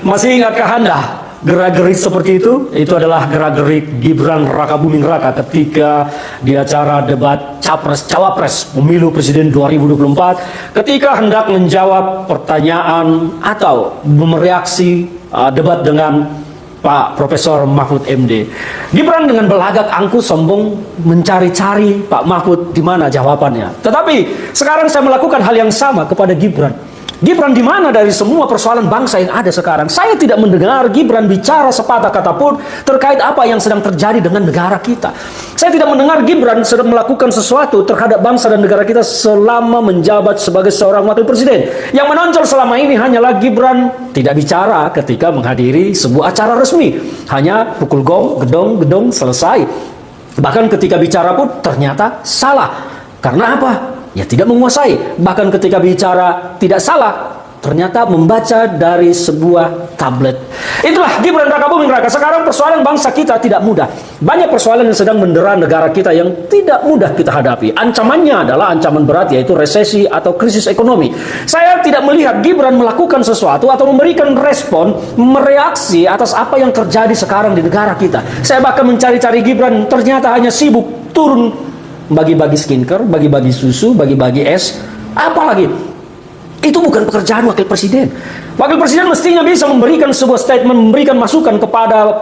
Masih ingatkah Anda gerak-gerik seperti itu? Itu adalah gerak-gerik Gibran Rakabuming Raka ketika di acara debat Capres-Cawapres Pemilu Presiden 2024 ketika hendak menjawab pertanyaan atau mereaksi debat dengan Pak Profesor Mahfud MD. Gibran dengan belagak angkuh sombong mencari-cari Pak Mahfud di mana jawabannya. Tetapi sekarang saya melakukan hal yang sama kepada Gibran. Gibran di mana dari semua persoalan bangsa yang ada sekarang? Saya tidak mendengar Gibran bicara sepatah kata pun terkait apa yang sedang terjadi dengan negara kita. Saya tidak mendengar Gibran sedang melakukan sesuatu terhadap bangsa dan negara kita selama menjabat sebagai seorang wakil presiden. Yang menonjol selama ini hanyalah Gibran tidak bicara ketika menghadiri sebuah acara resmi. Hanya pukul gong, gedong, selesai. Bahkan ketika bicara pun ternyata salah. Karena apa? Ya tidak menguasai. Bahkan ketika bicara tidak salah, ternyata membaca dari sebuah tablet. Itulah Gibran Rakabuming Raka. Sekarang persoalan bangsa kita tidak mudah. Banyak persoalan yang sedang mendera negara kita yang tidak mudah kita hadapi. Ancamannya adalah ancaman berat, yaitu resesi atau krisis ekonomi. Saya tidak melihat Gibran melakukan sesuatu atau memberikan respon, mereaksi atas apa yang terjadi sekarang di negara kita. Saya bahkan mencari-cari Gibran, ternyata hanya sibuk turun bagi-bagi skincare, bagi-bagi susu, bagi-bagi es, apalagi. Itu bukan pekerjaan wakil presiden. Wakil presiden mestinya bisa memberikan sebuah statement, memberikan masukan kepada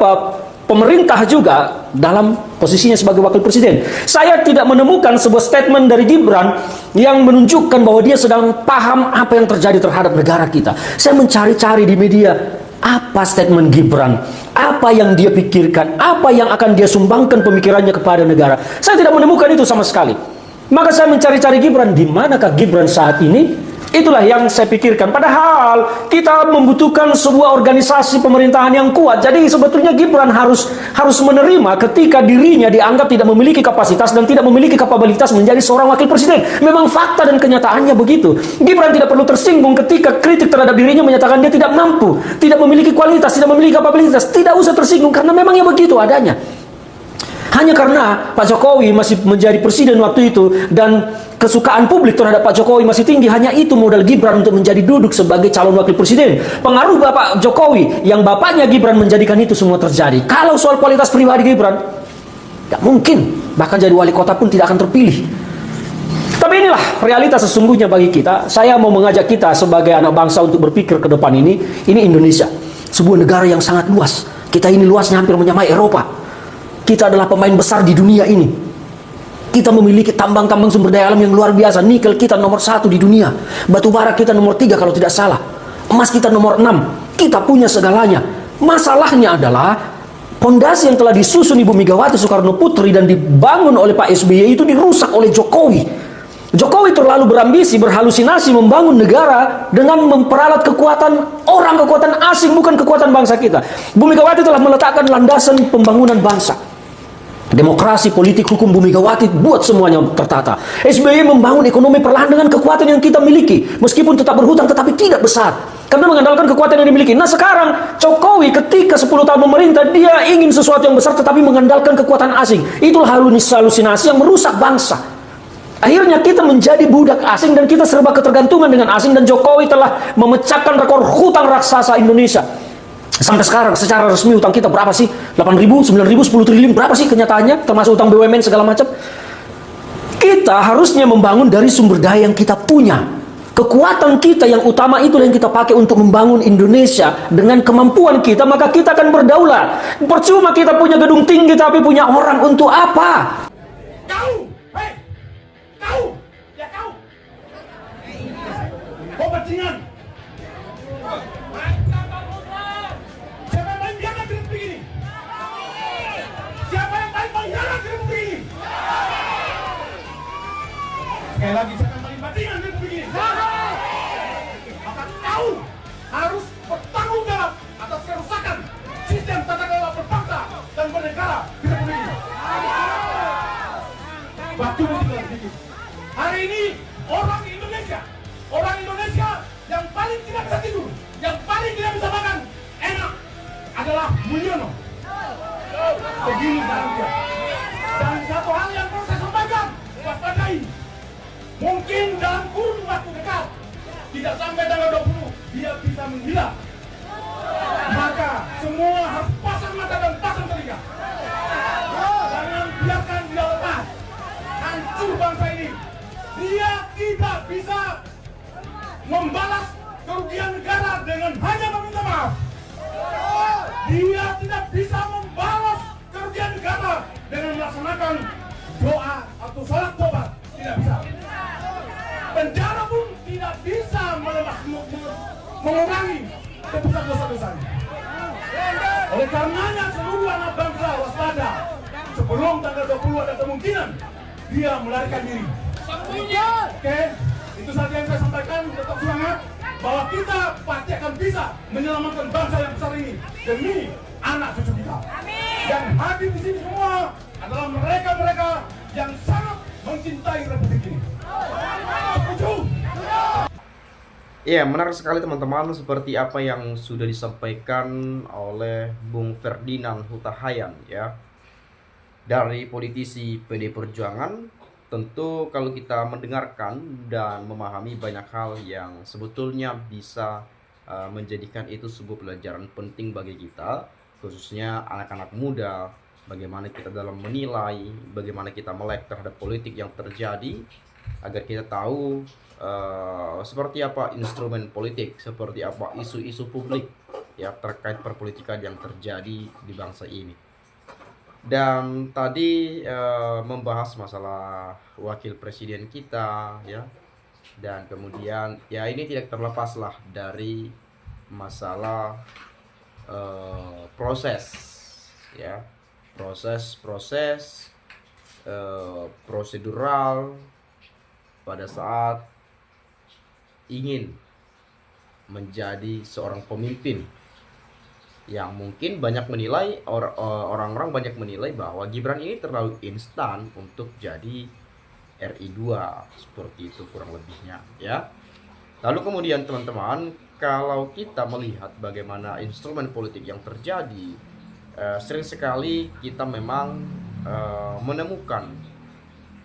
pemerintah juga dalam posisinya sebagai wakil presiden. Saya tidak menemukan sebuah statement dari Gibran yang menunjukkan bahwa dia sedang paham apa yang terjadi terhadap negara kita. Saya mencari-cari di media, apa statement Gibran, apa yang dia pikirkan, apa yang akan dia sumbangkan pemikirannya kepada negara. Saya tidak menemukan itu sama sekali. Maka saya mencari-cari Gibran, di manakah Gibran saat ini? Itulah yang saya pikirkan. Padahal kita membutuhkan sebuah organisasi pemerintahan yang kuat. Jadi sebetulnya Gibran harus menerima ketika dirinya dianggap tidak memiliki kapasitas dan tidak memiliki kapabilitas menjadi seorang wakil presiden. Memang fakta dan kenyataannya begitu. Gibran tidak perlu tersinggung ketika kritik terhadap dirinya menyatakan dia tidak mampu, tidak memiliki kualitas, tidak memiliki kapabilitas. Tidak usah tersinggung karena memangnya begitu adanya. Hanya karena Pak Jokowi masih menjadi presiden waktu itu dan kesukaan publik terhadap Pak Jokowi masih tinggi, hanya itu modal Gibran untuk menjadi duduk sebagai calon wakil presiden. Pengaruh Bapak Jokowi yang bapaknya Gibran menjadikan itu semua terjadi. Kalau soal kualitas pribadi Gibran, tidak mungkin, bahkan jadi wali kota pun tidak akan terpilih. Tapi inilah realitas sesungguhnya bagi kita. Saya mau mengajak kita sebagai anak bangsa untuk berpikir ke depan ini Indonesia, sebuah negara yang sangat luas. Kita ini luasnya hampir menyamai Eropa. Kita adalah pemain besar di dunia ini. Kita memiliki tambang-tambang sumber daya alam yang luar biasa. Nikel kita nomor 1 di dunia. Batu bara kita nomor 3 kalau tidak salah. Emas kita nomor 6. Kita punya segalanya. Masalahnya adalah pondasi yang telah disusun Ibu Megawati Soekarno Putri dan dibangun oleh Pak SBY itu dirusak oleh Jokowi. Jokowi terlalu berambisi, berhalusinasi membangun negara dengan memperalat kekuatan orang, kekuatan asing, bukan kekuatan bangsa kita. Ibu Megawati telah meletakkan landasan pembangunan bangsa. Demokrasi, politik, hukum, Bu Megawati buat semuanya tertata. SBY membangun ekonomi perlahan dengan kekuatan yang kita miliki. Meskipun tetap berhutang tetapi tidak besar. Karena mengandalkan kekuatan yang dimiliki. Nah sekarang Jokowi ketika 10 tahun memerintah, dia ingin sesuatu yang besar tetapi mengandalkan kekuatan asing. Itulah halusinasi yang merusak bangsa. Akhirnya kita menjadi budak asing dan kita serba ketergantungan dengan asing. Dan Jokowi telah memecahkan rekor hutang raksasa Indonesia. Sampai sekarang secara resmi utang kita berapa sih? 8.000, 9.000, 10 triliun, berapa sih kenyataannya? Termasuk utang BUMN segala macam. Kita harusnya membangun dari sumber daya yang kita punya. Kekuatan kita yang utama itulah yang kita pakai untuk membangun Indonesia. Dengan kemampuan kita, maka kita akan berdaulat. Percuma kita punya gedung tinggi tapi punya orang untuk apa? Kau! Hei! Kau! Ya kau! Kau bajingan! Sekali lagi, jangan paling bajingan di Republik ini. Maka kau harus bertanggung jawab atas kerusakan sistem tata kelola berbangsa dan bernegara di Republik ini. Waktu tinggal sedikit. Hari ini orang Indonesia yang paling tidak bisa tidur, yang paling tidak bisa makan enak adalah Mulyono. Begini sekarang dia. Dan satu hal yang perlu saya sampaikan, waspadai. Mungkin dalam kurun waktu dekat, tidak sampai tanggal 20, dia bisa menghilang. Maka semua harus pasang mata dan pasang telinga. Jangan biarkan dia lepas. Hancur bangsa ini. Dia tidak bisa membalas kerugian negara dengan hanya meminta maaf. Dia tidak bisa membalas kerugian negara dengan melaksanakan doa atau sholat tobat. Tidak bisa. Penjara pun tidak bisa mengurangi tebusan dosa-dosanya. Oleh karenanya seluruh anak bangsa waspada. Sebelum tanggal 20 ada kemungkinan dia melarikan diri. Oke, itu saja yang saya sampaikan. Tetap semangat bahwa kita pasti akan bisa menyelamatkan bangsa yang besar ini demi anak cucu kita. Yang hadir di sini semua adalah mereka-mereka yang sangat mencintai Republik ini. Setuju? Iya, menarik sekali teman-teman, seperti apa yang sudah disampaikan oleh Bung Ferdinand Huta Hayan ya, dari politisi PD Perjuangan. Tentu kalau kita mendengarkan dan memahami banyak hal yang sebetulnya bisa menjadikan itu sebuah pelajaran penting bagi kita, khususnya anak-anak muda, bagaimana kita dalam menilai, bagaimana kita melek terhadap politik yang terjadi, agar kita tahu seperti apa instrumen politik, seperti apa isu-isu publik ya terkait perpolitikan yang terjadi di bangsa ini. Dan tadi membahas masalah wakil presiden kita ya, dan kemudian ya ini tidak terlepas lah dari masalah proses ya, proses prosedural pada saat ingin menjadi seorang pemimpin, yang mungkin banyak menilai, orang-orang banyak menilai bahwa Gibran ini terlalu instan untuk jadi RI 2, seperti itu kurang lebihnya ya. Lalu kemudian teman-teman, kalau kita melihat bagaimana instrumen politik yang terjadi, sering sekali kita memang menemukan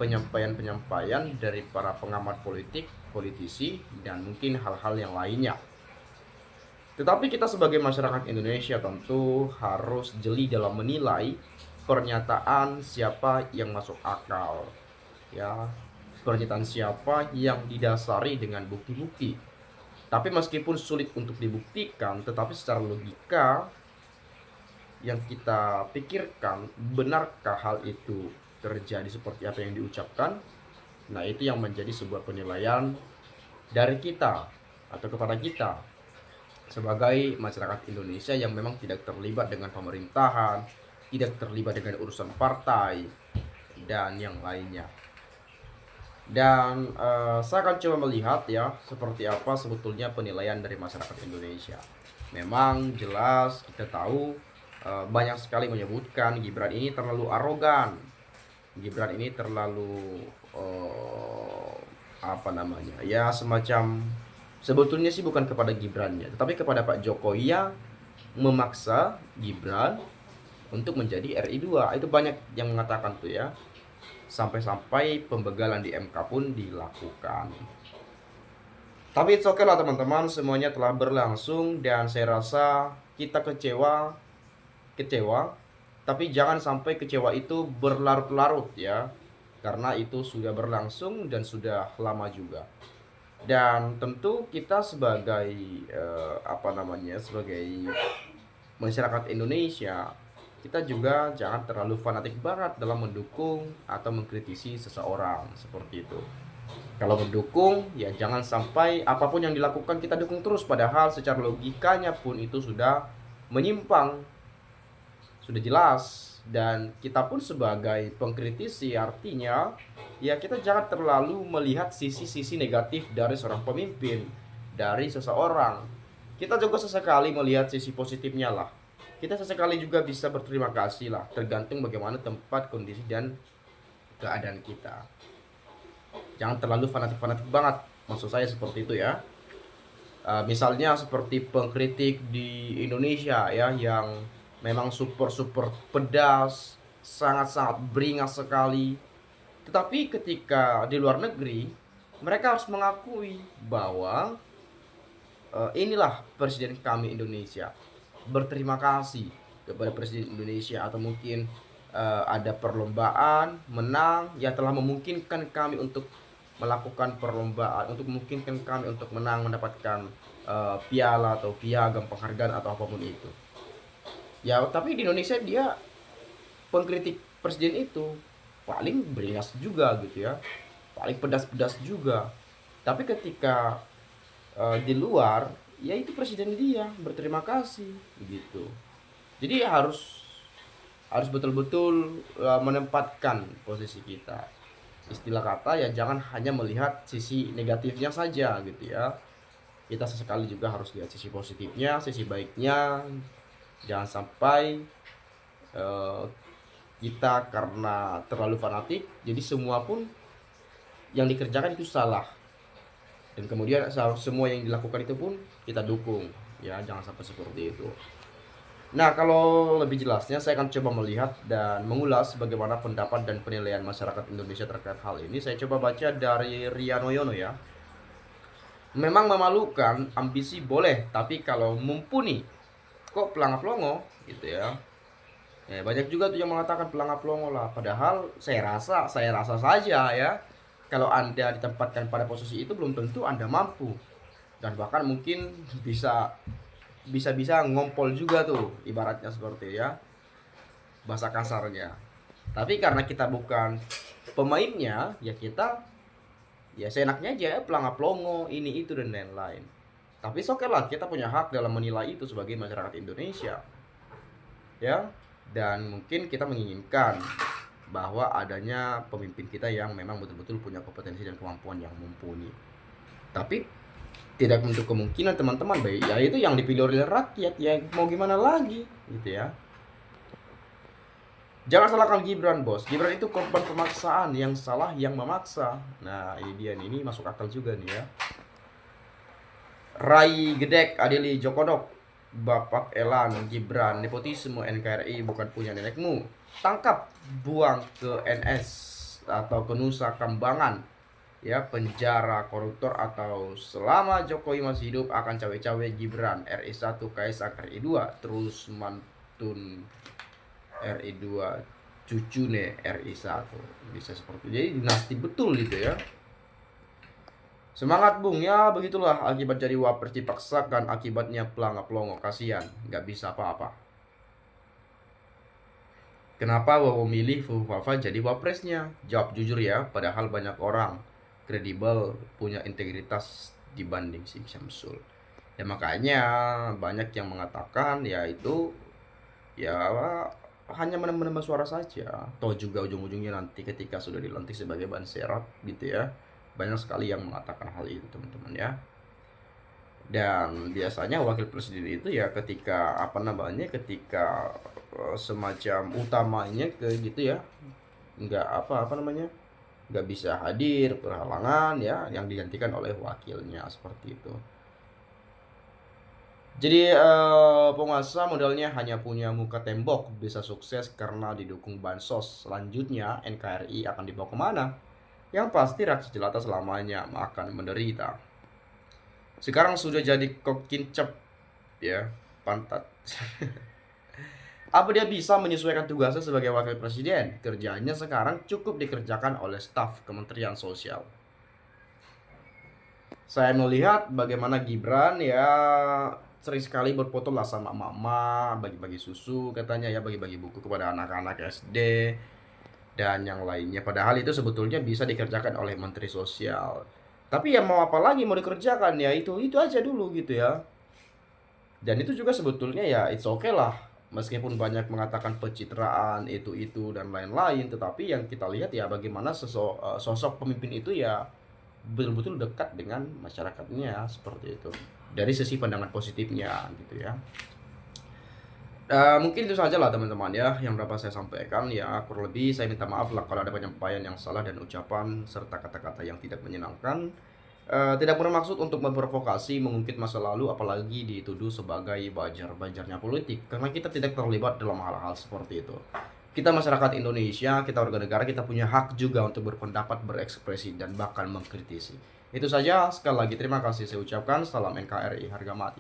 penyampaian-penyampaian dari para pengamat politik, politisi, dan mungkin hal-hal yang lainnya. Tetapi kita sebagai masyarakat Indonesia tentu harus jeli dalam menilai pernyataan siapa yang masuk akal ya, pernyataan siapa yang didasari dengan bukti-bukti. Tapi meskipun sulit untuk dibuktikan, tetapi secara logika yang kita pikirkan, benarkah hal itu terjadi seperti apa yang diucapkan? Nah, itu yang menjadi sebuah penilaian dari kita atau kepada kita sebagai masyarakat Indonesia yang memang tidak terlibat dengan pemerintahan, tidak terlibat dengan urusan partai, dan yang lainnya. Dan saya akan coba melihat ya, seperti apa sebetulnya penilaian dari masyarakat Indonesia. Memang jelas kita tahu banyak sekali menyebutkan Gibran ini terlalu arogan, Gibran ini terlalu ya semacam, sebetulnya sih bukan kepada Gibrannya, tetapi kepada Pak Jokowi yang memaksa Gibran untuk menjadi RI 2. Itu banyak yang mengatakan tuh ya. Sampai-sampai pembegalan di MK pun dilakukan. Tapi it's okay lah teman-teman, semuanya telah berlangsung dan saya rasa kita kecewa, tapi jangan sampai kecewa itu berlarut-larut ya. Karena itu sudah berlangsung dan sudah lama juga. Dan tentu kita sebagai sebagai masyarakat Indonesia, kita juga jangan terlalu fanatik banget dalam mendukung atau mengkritisi seseorang seperti itu. Kalau mendukung ya jangan sampai apapun yang dilakukan kita dukung terus, padahal secara logikanya pun itu sudah menyimpang, sudah jelas. Dan kita pun sebagai pengkritisi artinya ya kita jangan terlalu melihat sisi-sisi negatif dari seorang pemimpin, dari seseorang. Kita juga sesekali melihat sisi positifnya lah. Kita sesekali juga bisa berterima kasih lah, tergantung bagaimana tempat, kondisi, dan keadaan kita. Jangan terlalu fanatik-fanatik banget, maksud saya seperti itu ya. Misalnya seperti pengkritik di Indonesia ya, yang memang super pedas, sangat-sangat beringas sekali. Tetapi ketika di luar negeri, mereka harus mengakui bahwa inilah presiden kami Indonesia, berterima kasih kepada presiden Indonesia, atau mungkin ada perlombaan menang ya, telah memungkinkan kami untuk melakukan perlombaan, untuk memungkinkan kami untuk menang, mendapatkan piala atau piagam penghargaan atau apapun itu ya. Tapi di Indonesia dia, pengkritik presiden itu paling beringas juga gitu ya, paling pedas-pedas juga. Tapi ketika di luar ya, itu presiden dia berterima kasih gitu. Jadi harus betul-betul menempatkan posisi kita. Istilah kata ya, jangan hanya melihat sisi negatifnya saja gitu ya. Kita sesekali juga harus lihat sisi positifnya, sisi baiknya. Jangan sampai kita karena terlalu fanatik, jadi semua pun yang dikerjakan itu salah. Dan kemudian semua yang dilakukan itu pun kita dukung. Ya, jangan sampai seperti itu. Nah, kalau lebih jelasnya saya akan coba melihat dan mengulas bagaimana pendapat dan penilaian masyarakat Indonesia terkait hal ini. Saya coba baca dari Riano Yono ya. Memang memalukan, ambisi boleh, tapi kalau mumpuni kok pelangap-longo gitu ya. Ya, banyak juga tuh yang mengatakan pelangap-longo lah. Padahal saya rasa saja ya, kalau Anda ditempatkan pada posisi itu belum tentu Anda mampu. Dan bahkan mungkin bisa ngompol juga tuh, ibaratnya seperti ya, bahasa kasarnya. Tapi karena kita bukan pemainnya, ya kita ya seenaknya aja ya, pelangap longo ini itu dan lain-lain. Tapi oke lah, kita punya hak dalam menilai itu sebagai masyarakat Indonesia ya. Dan mungkin kita menginginkan bahwa adanya pemimpin kita yang memang betul-betul punya kompetensi dan kemampuan yang mumpuni. Tapi tidak menutup kemungkinan teman-teman, baik ya itu yang dipilih oleh rakyat, ya mau gimana lagi gitu ya. Jangan salahkan Gibran, bos. Gibran itu korban pemaksaan, yang salah yang memaksa. Nah, ini dia nih, ini masuk akal juga nih ya. Rai Gedek Adili Jokodok, Bapak Elan Gibran, nepotisme NKRI bukan punya nenekmu. Tangkap, buang ke NS atau ke Nusa Kambangan. Ya, penjara koruptor, atau selama Jokowi masih hidup akan cawe-cawe Gibran. RI1 Kaisang, RI2 terus mantun, RI2 cucune RI1. Bisa seperti itu. Jadi dinasti betul gitu ya. Semangat Bung, ya begitulah akibat jadi wapres dipaksakan, akibatnya pelangap longo, kasihan, nggak bisa apa-apa. Kenapa Wawo milih Fufafa jadi wapresnya? Jawab jujur ya, padahal banyak orang kredibel punya integritas dibanding si Syamsul. Ya makanya banyak yang mengatakan ya itu ya hanya menambah suara saja. Toh juga ujung-ujungnya nanti ketika sudah dilantik sebagai ban serap gitu ya. Banyak sekali yang mengatakan hal itu teman-teman ya. Dan biasanya wakil presiden itu ya ketika ketika semacam utamanya ke gitu ya, nggak nggak bisa hadir, berhalangan ya, yang digantikan oleh wakilnya seperti itu. Jadi penguasa modalnya hanya punya muka tembok bisa sukses karena didukung bansos. Selanjutnya NKRI akan dibawa kemana? Yang pasti rakyat jelata selamanya akan menderita. Sekarang sudah jadi kokincep ya, pantat. Apa dia bisa menyesuaikan tugasnya sebagai wakil presiden? Kerjaannya sekarang cukup dikerjakan oleh staf Kementerian Sosial. Saya melihat bagaimana Gibran ya sering sekali berfoto lah sama mama, bagi-bagi susu katanya ya, bagi-bagi buku kepada anak-anak SD dan yang lainnya. Padahal itu sebetulnya bisa dikerjakan oleh Menteri Sosial. Tapi ya mau apa lagi mau dikerjakan ya, itu aja dulu gitu ya. Dan itu juga sebetulnya ya it's okay lah. Meskipun banyak mengatakan pencitraan itu dan lain-lain, tetapi yang kita lihat ya bagaimana sosok pemimpin itu ya betul-betul dekat dengan masyarakatnya seperti itu. Dari sisi pandangan positifnya gitu ya. Mungkin itu saja lah teman-teman ya yang dapat saya sampaikan ya. Kurang lebih saya minta maaf lah kalau ada penyampaian yang salah dan ucapan serta kata-kata yang tidak menyenangkan. Tidak bermaksud untuk memprovokasi, mengungkit masa lalu, apalagi dituduh sebagai bajar-bajarnya politik, karena kita tidak terlibat dalam hal-hal seperti itu. kita masyarakat Indonesia, kita warga negara, kita punya hak juga untuk berpendapat, berekspresi, dan bahkan mengkritisi. Itu saja, sekali lagi terima kasih saya ucapkan. Salam NKRI, harga mati.